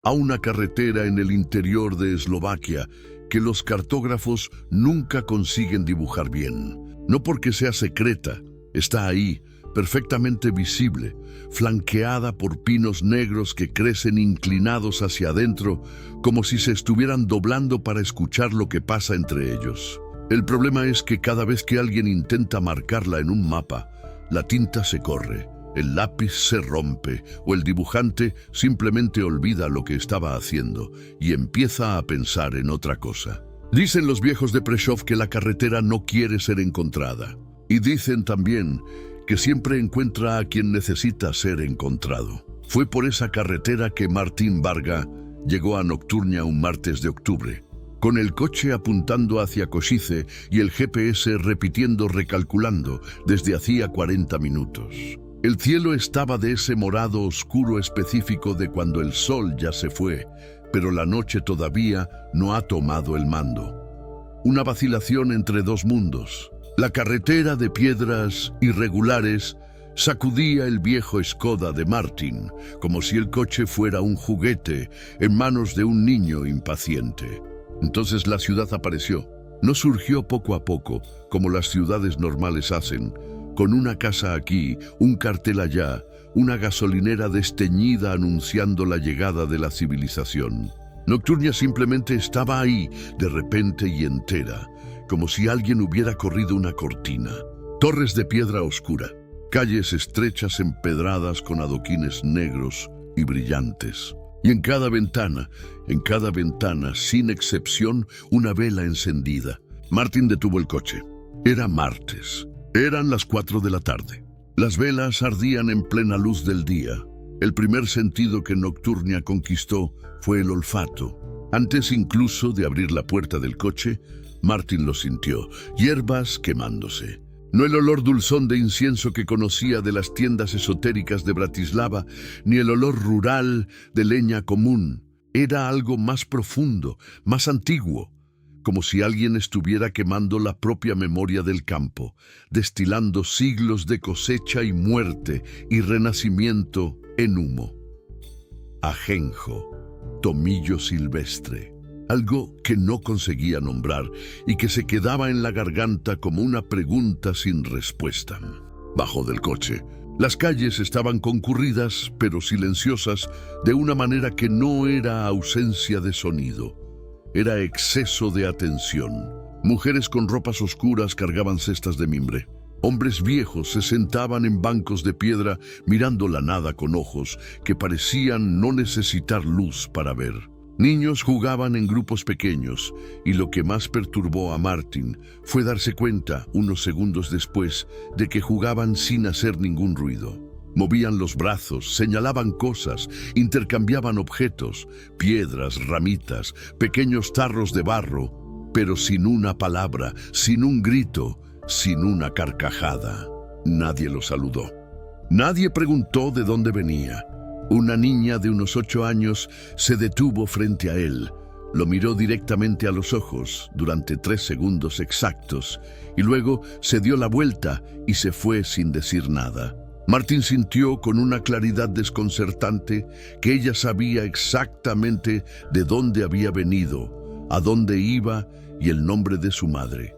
a una carretera en el interior de Eslovaquia que los cartógrafos nunca consiguen dibujar bien. No porque sea secreta, está ahí, perfectamente visible, flanqueada por pinos negros que crecen inclinados hacia adentro, como si se estuvieran doblando para escuchar lo que pasa entre ellos. El problema es que cada vez que alguien intenta marcarla en un mapa, la tinta se corre, el lápiz se rompe o el dibujante simplemente olvida lo que estaba haciendo y empieza a pensar en otra cosa. Dicen los viejos de Prešov que la carretera no quiere ser encontrada. Y dicen también que siempre encuentra a quien necesita ser encontrado. Fue por esa carretera que Martin Varga llegó a Nocturnia un martes de octubre, con el coche apuntando hacia Košice y el GPS repitiendo recalculando desde hacía 40 minutos. El cielo estaba de ese morado oscuro específico de cuando el sol ya se fue, pero la noche todavía no ha tomado el mando. Una vacilación entre dos mundos. La carretera de piedras irregulares sacudía el viejo Skoda de Martin, como si el coche fuera un juguete en manos de un niño impaciente. Entonces la ciudad apareció. No surgió poco a poco, como las ciudades normales hacen, con una casa aquí, un cartel allá, una gasolinera desteñida anunciando la llegada de la civilización. Nocturnia simplemente estaba ahí, de repente y entera, como si alguien hubiera corrido una cortina. Torres de piedra oscura, calles estrechas empedradas con adoquines negros y brillantes. Y en cada ventana, sin excepción, una vela encendida. Martin detuvo el coche. Era martes. Eran las 4 de la tarde. Las velas ardían en plena luz del día. El primer sentido que Nocturnia conquistó fue el olfato. Antes incluso de abrir la puerta del coche, Martin lo sintió, hierbas quemándose. No el olor dulzón de incienso que conocía de las tiendas esotéricas de Bratislava, ni el olor rural de leña común. Era algo más profundo, más antiguo, como si alguien estuviera quemando la propia memoria del campo, destilando siglos de cosecha y muerte y renacimiento en humo. Ajenjo, tomillo silvestre. Algo que no conseguía nombrar y que se quedaba en la garganta como una pregunta sin respuesta. Bajó del coche. Las calles estaban concurridas, pero silenciosas, de una manera que no era ausencia de sonido. Era exceso de atención. Mujeres con ropas oscuras cargaban cestas de mimbre. Hombres viejos se sentaban en bancos de piedra mirando la nada con ojos que parecían no necesitar luz para ver. Niños jugaban en grupos pequeños, y lo que más perturbó a Martin fue darse cuenta, unos segundos después, de que jugaban sin hacer ningún ruido. Movían los brazos, señalaban cosas, intercambiaban objetos, piedras, ramitas, pequeños tarros de barro, pero sin una palabra, sin un grito, sin una carcajada. Nadie lo saludó. Nadie preguntó de dónde venía. Una niña de unos 8 años se detuvo frente a él, lo miró directamente a los ojos durante 3 segundos exactos y luego se dio la vuelta y se fue sin decir nada. Martin sintió con una claridad desconcertante que ella sabía exactamente de dónde había venido, a dónde iba y el nombre de su madre.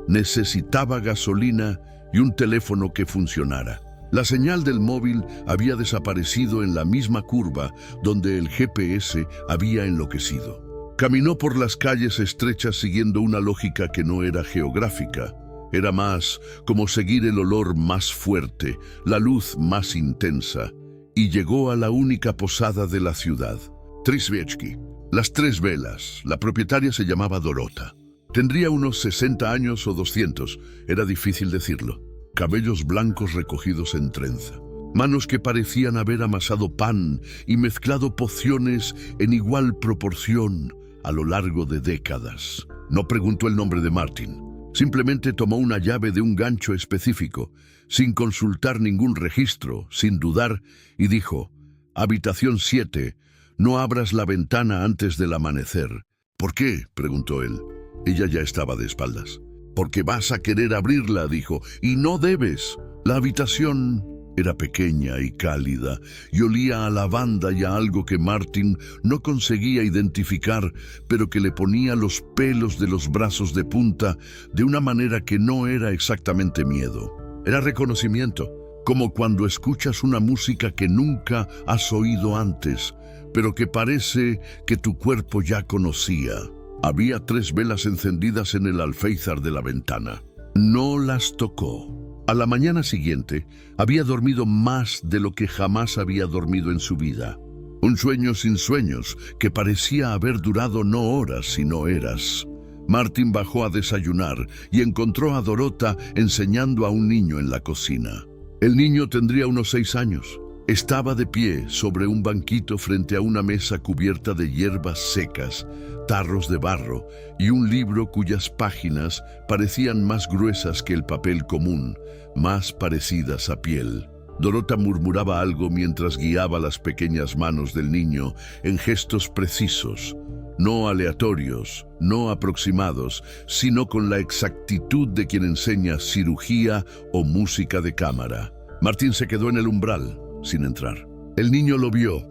Necesitaba gasolina y un teléfono que funcionara. La señal del móvil había desaparecido en la misma curva donde el GPS había enloquecido. Caminó por las calles estrechas siguiendo una lógica que no era geográfica. Era más como seguir el olor más fuerte, la luz más intensa, y llegó a la única posada de la ciudad, Trisviečky. Las 3 velas. La propietaria se llamaba Dorota. Tendría unos 60 años o 200, era difícil decirlo. Cabellos blancos recogidos en trenza, manos que parecían haber amasado pan y mezclado pociones en igual proporción a lo largo de décadas. No preguntó el nombre de Martin, simplemente tomó una llave de un gancho específico, sin consultar ningún registro, sin dudar, y dijo: «Habitación 7, no abras la ventana antes del amanecer». «¿Por qué?», preguntó él. Ella ya estaba de espaldas. «Porque vas a querer abrirla», dijo, «y no debes. La habitación Era pequeña y cálida, y olía a lavanda y a algo que Martin no conseguía identificar, pero que le ponía los pelos de los brazos de punta de una manera que no era exactamente miedo. Era reconocimiento, como cuando escuchas una música que nunca has oído antes, pero que parece que tu cuerpo ya conocía. Había 3 velas encendidas en el alféizar de la ventana. No las tocó. A la mañana siguiente, había dormido más de lo que jamás había dormido en su vida. Un sueño sin sueños que parecía haber durado no horas sino eras. Martin bajó a desayunar y encontró a Dorota enseñando a un niño en la cocina. El niño tendría unos 6 años. Estaba de pie sobre un banquito frente a una mesa cubierta de hierbas secas, tarros de barro y un libro cuyas páginas parecían más gruesas que el papel común, más parecidas a piel. Dorota murmuraba algo mientras guiaba las pequeñas manos del niño en gestos precisos, no aleatorios, no aproximados, sino con la exactitud de quien enseña cirugía o música de cámara. Martín se quedó en el umbral, sin entrar. El niño lo vio,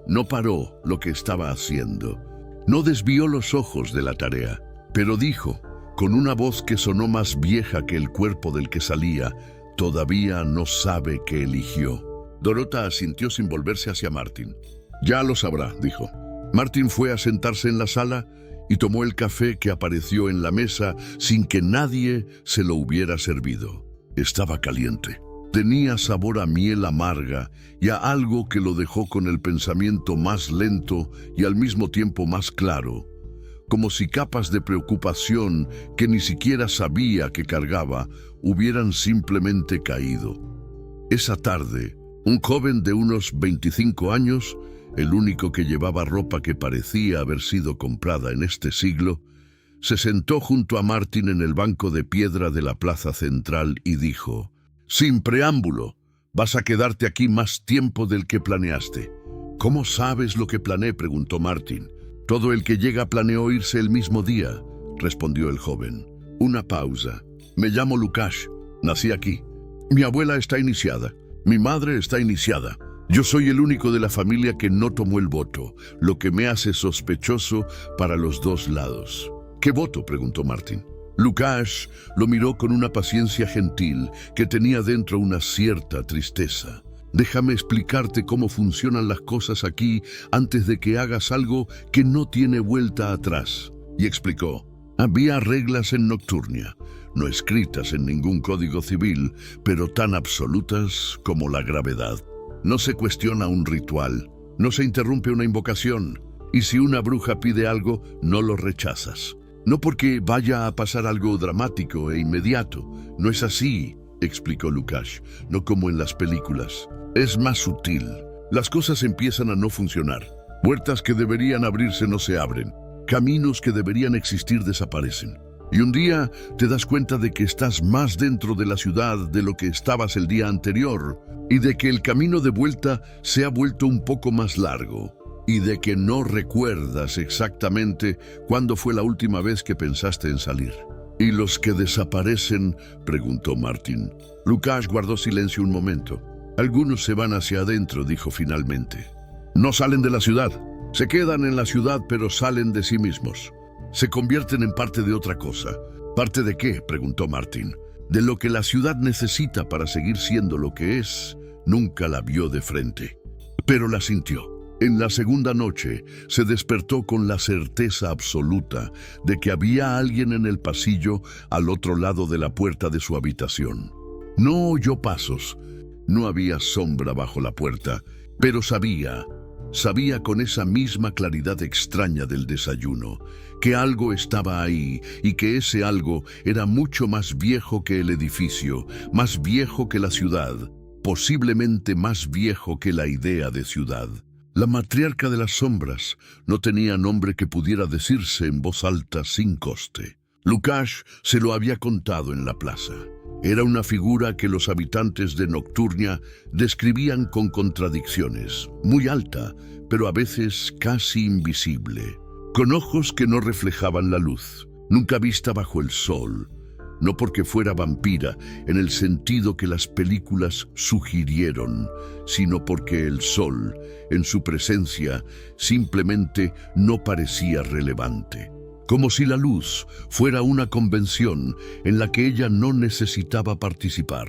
no paró lo que estaba haciendo, no desvió los ojos de la tarea, pero dijo, con una voz que sonó más vieja que el cuerpo del que salía, todavía no sabe qué eligió. Dorota asintió sin volverse hacia Martin. Ya lo sabrá, dijo. Martin fue a sentarse en la sala y tomó el café que apareció en la mesa sin que nadie se lo hubiera servido. Estaba caliente. Tenía sabor a miel amarga y a algo que lo dejó con el pensamiento más lento y al mismo tiempo más claro, como si capas de preocupación que ni siquiera sabía que cargaba hubieran simplemente caído. Esa tarde, un joven de unos 25 años, el único que llevaba ropa que parecía haber sido comprada en este siglo, se sentó junto a Martin en el banco de piedra de la plaza central y dijo: «Sin preámbulo, vas a quedarte aquí más tiempo del que planeaste». «¿Cómo sabes lo que planeé?», preguntó Martin. «Todo el que llega planeó irse el mismo día», respondió el joven. Una pausa. «Me llamo Lukács, nací aquí. Mi abuela está iniciada, mi madre está iniciada. Yo soy el único de la familia que no tomó el voto, lo que me hace sospechoso para los 2 lados». «¿Qué voto?», preguntó Martin. Lukács lo miró con una paciencia gentil que tenía dentro una cierta tristeza. «Déjame explicarte cómo funcionan las cosas aquí antes de que hagas algo que no tiene vuelta atrás». Y explicó. Había reglas en Nocturnia, no escritas en ningún código civil, pero tan absolutas como la gravedad. No se cuestiona un ritual, no se interrumpe una invocación, y si una bruja pide algo, no lo rechazas. No porque vaya a pasar algo dramático e inmediato. No es así, explicó Lukács, no como en las películas. Es más sutil. Las cosas empiezan a no funcionar. Puertas que deberían abrirse no se abren. Caminos que deberían existir desaparecen. Y un día te das cuenta de que estás más dentro de la ciudad de lo que estabas el día anterior, y de que el camino de vuelta se ha vuelto un poco más largo, y de que no recuerdas exactamente cuándo fue la última vez que pensaste en salir. «¿Y los que desaparecen?», preguntó Martin. Lukács guardó silencio un momento. «Algunos se van hacia adentro», dijo finalmente. «No salen de la ciudad. Se quedan en la ciudad, pero salen de sí mismos. Se convierten en parte de otra cosa». «¿Parte de qué?», preguntó Martin. «De lo que la ciudad necesita para seguir siendo lo que es». Nunca la vio de frente, pero la sintió. En la segunda noche se despertó con la certeza absoluta de que había alguien en el pasillo al otro lado de la puerta de su habitación. No oyó pasos, no había sombra bajo la puerta, pero sabía con esa misma claridad extraña del desayuno, que algo estaba ahí y que ese algo era mucho más viejo que el edificio, más viejo que la ciudad, posiblemente más viejo que la idea de ciudad. La matriarca de las sombras no tenía nombre que pudiera decirse en voz alta sin coste. Lukács se lo había contado en la plaza. Era una figura que los habitantes de Nocturnia describían con contradicciones, muy alta, pero a veces casi invisible, con ojos que no reflejaban la luz, nunca vista bajo el sol, no porque fuera vampira en el sentido que las películas sugirieron, sino porque el sol, en su presencia, simplemente no parecía relevante. Como si la luz fuera una convención en la que ella no necesitaba participar.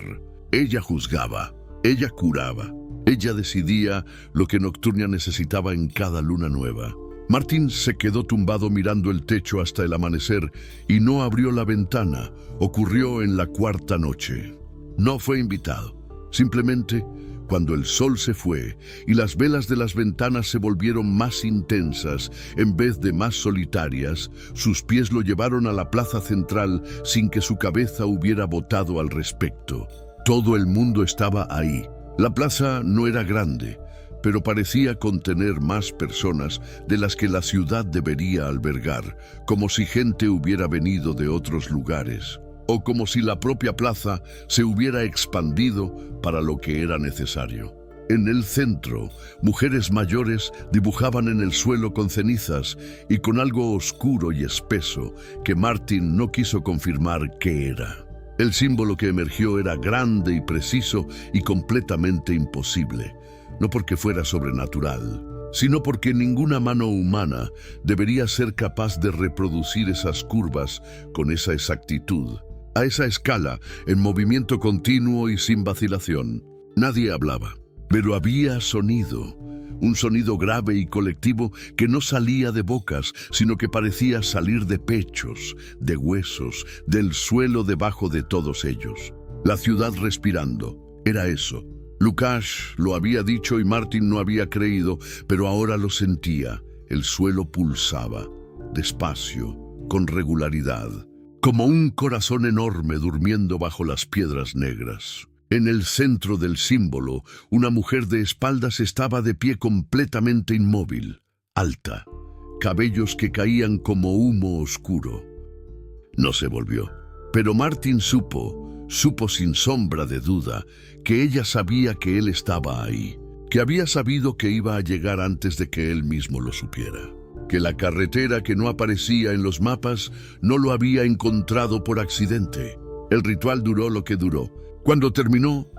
Ella juzgaba, ella curaba, ella decidía lo que Nocturnia necesitaba en cada luna nueva. Martín se quedó tumbado mirando el techo hasta el amanecer y no abrió la ventana. Ocurrió en la cuarta noche. No fue invitado. Simplemente, cuando el sol se fue y las velas de las ventanas se volvieron más intensas en vez de más solitarias, sus pies lo llevaron a la plaza central sin que su cabeza hubiera votado al respecto. Todo el mundo estaba ahí. La plaza no era grande, pero parecía contener más personas de las que la ciudad debería albergar, como si gente hubiera venido de otros lugares, o como si la propia plaza se hubiera expandido para lo que era necesario. En el centro, mujeres mayores dibujaban en el suelo con cenizas y con algo oscuro y espeso que Martin no quiso confirmar qué era. El símbolo que emergió era grande y preciso y completamente imposible. No porque fuera sobrenatural, sino porque ninguna mano humana debería ser capaz de reproducir esas curvas con esa exactitud, a esa escala, en movimiento continuo y sin vacilación. Nadie hablaba, pero había sonido, un sonido grave y colectivo que no salía de bocas, sino que parecía salir de pechos, de huesos, del suelo debajo de todos ellos. La ciudad respirando, era eso. Lukács lo había dicho y Martin no había creído, pero ahora lo sentía. El suelo pulsaba, despacio, con regularidad, como un corazón enorme durmiendo bajo las piedras negras. En el centro del símbolo, una mujer de espaldas estaba de pie completamente inmóvil, alta, cabellos que caían como humo oscuro. No se volvió, pero Martin supo sin sombra de duda, que ella sabía que él estaba ahí, que había sabido que iba a llegar antes de que él mismo lo supiera, que la carretera que no aparecía en los mapas no lo había encontrado por accidente. El ritual duró lo que duró. Cuando terminó,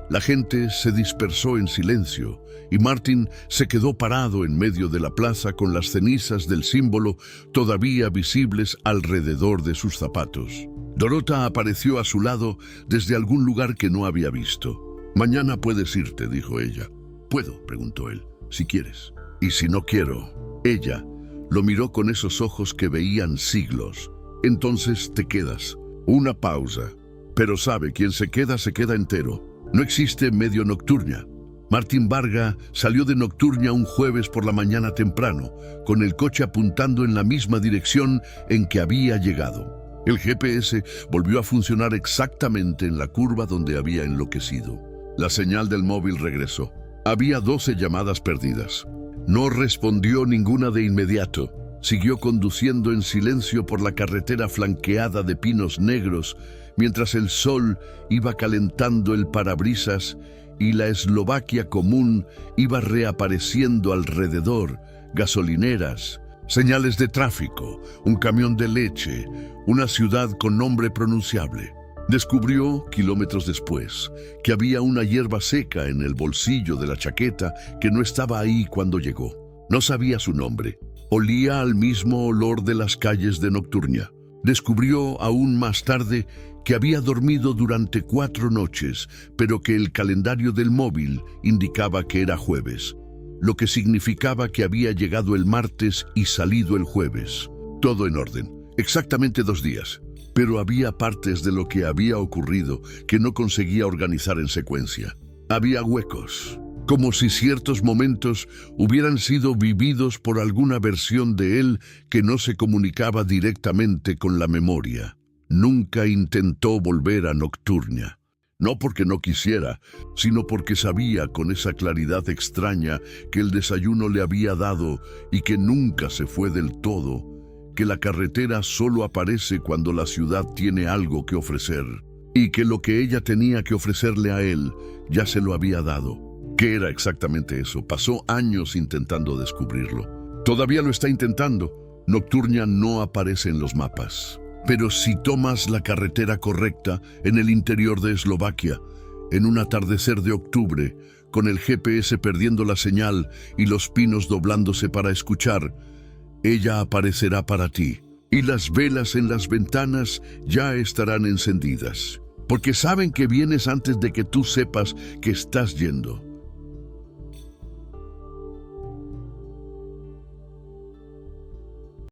la gente se dispersó en silencio y Martin se quedó parado en medio de la plaza con las cenizas del símbolo todavía visibles alrededor de sus zapatos. Dorota apareció a su lado desde algún lugar que no había visto. «Mañana puedes irte», dijo ella. «¿Puedo?», preguntó él. «Si quieres». «¿Y si no quiero?». Ella lo miró con esos ojos que veían siglos. «Entonces te quedas». Una pausa. Pero sabe, quien se queda entero. No existe medio Nocturnia. Martin Varga salió de Nocturnia un jueves por la mañana temprano, con el coche apuntando en la misma dirección en que había llegado. El GPS volvió a funcionar exactamente en la curva donde había enloquecido. La señal del móvil regresó. Había 12 llamadas perdidas. No respondió ninguna de inmediato. Siguió conduciendo en silencio por la carretera flanqueada de pinos negros, mientras el sol iba calentando el parabrisas y la Eslovaquia común iba reapareciendo alrededor, gasolineras, señales de tráfico, un camión de leche, una ciudad con nombre pronunciable. Descubrió, kilómetros después, que había una hierba seca en el bolsillo de la chaqueta que no estaba ahí cuando llegó. No sabía su nombre. Olía al mismo olor de las calles de Nocturnia. Descubrió aún más tarde que había dormido durante 4 noches, pero que el calendario del móvil indicaba que era jueves, lo que significaba que había llegado el martes y salido el jueves. Todo en orden, exactamente 2 días. Pero había partes de lo que había ocurrido que no conseguía organizar en secuencia. Había huecos, como si ciertos momentos hubieran sido vividos por alguna versión de él que no se comunicaba directamente con la memoria. Nunca intentó volver a Nocturnia. No porque no quisiera, sino porque sabía con esa claridad extraña que el desayuno le había dado y que nunca se fue del todo, que la carretera solo aparece cuando la ciudad tiene algo que ofrecer, y que lo que ella tenía que ofrecerle a él ya se lo había dado. ¿Qué era exactamente eso? Pasó años intentando descubrirlo. Todavía lo está intentando. Nocturnia no aparece en los mapas. Pero si tomas la carretera correcta en el interior de Eslovaquia, en un atardecer de octubre, con el GPS perdiendo la señal y los pinos doblándose para escuchar, ella aparecerá para ti, y las velas en las ventanas ya estarán encendidas, porque saben que vienes antes de que tú sepas que estás yendo.